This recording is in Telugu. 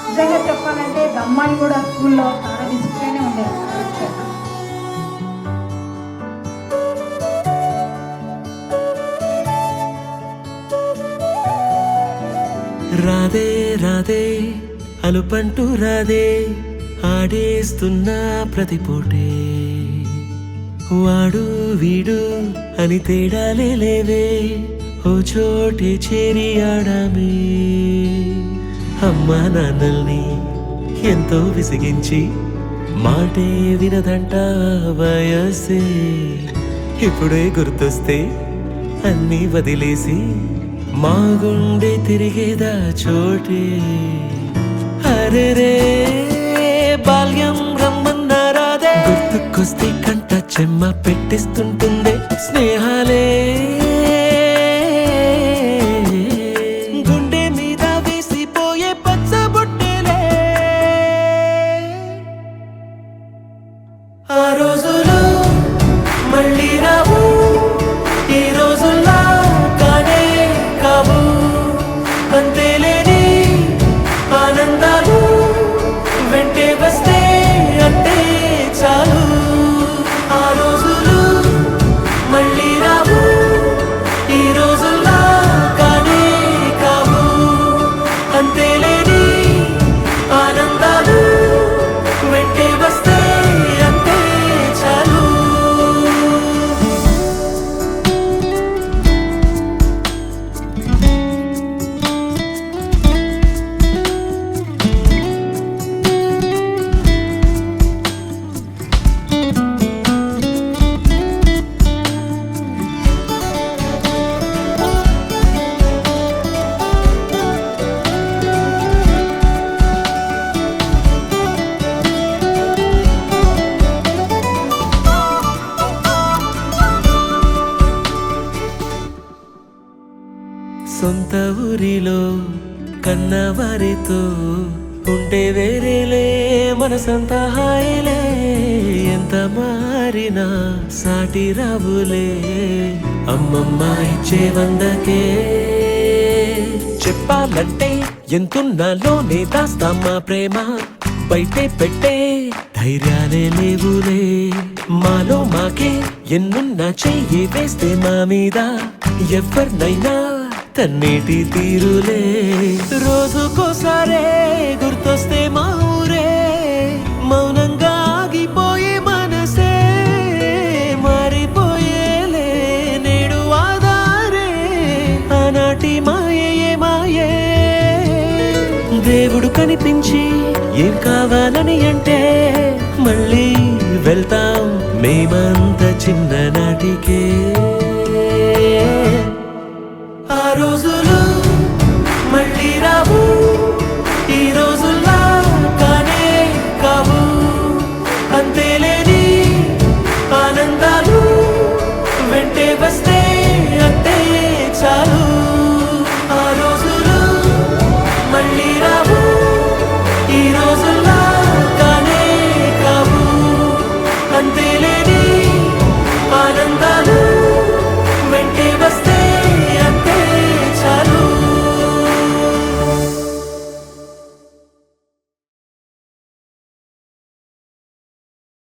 నిజంగా చెప్పాలంటే అమ్మాయి కూడా స్కూల్లో చాలా డిసిప్లైన్ ఉండేది. రాధే రాధే అలుపంటూ రాధే ఆడేస్తున్నా ప్రతి పూటే వాడు వీడు అని తేడాలే లేవే ఓ చోటే చేరి ఆడామే అమ్మా నాన్నల్ని ఎంతో విసిగించి మాటే వినదంట వయసే ఇప్పుడే గుర్తొస్తే అన్నీ వదిలేసి మా గుండె తిరిగేదా చోటే అరెరే బాల్యం రమ్మన్నారాదే గుర్తుకొస్తే కంట చెమ్మ పెట్టిస్తుంటుందే స్నేహాలే గుండె మీద వేసిపోయే పచ్చబొట్టెలే ఆ రోజులు మళ్ళీ రావు ఈ రోజుల్లా కానే కావు అంతేలేని ఆనందాలు వెంటే వస్తే అంటే చాలు ఆ రోజులు మళ్ళీ రావు ఈ రోజుల్లా కానే కావు అంతేలేని ఆనందాలు వెంటే వస్తే అంటే చాలు సొంత ఊరిలో కన్నవారితో ఉంటే వేరేలే మనసంతా హాయిలే ఎంత మారినా సాటి రావులే అమ్మమ్మ ఇచ్చే వందకే చెప్పాలంటే ఎంతున్నాలోనే దాస్తామా ప్రేమ బయటే పెట్టే ధైర్యాలే లేవులే మాలో మాకే ఎన్నున్నా చెయ్యి వేస్తే మా మీద ఎవరినైనా తన్నేటి తీరులే రోజుకోసారే గుర్తొస్తే మా ఊరే మౌనంగా ఆగిపోయే మనసే మారిపోయేలే నేడు ఆధారే ఆనాటి మాయే మాయే దేవుడు కనిపించి ఏం కావాలని అంటే మళ్ళీ వెళ్తాం మేమంత చిన్ననాటికే ఆ రోజు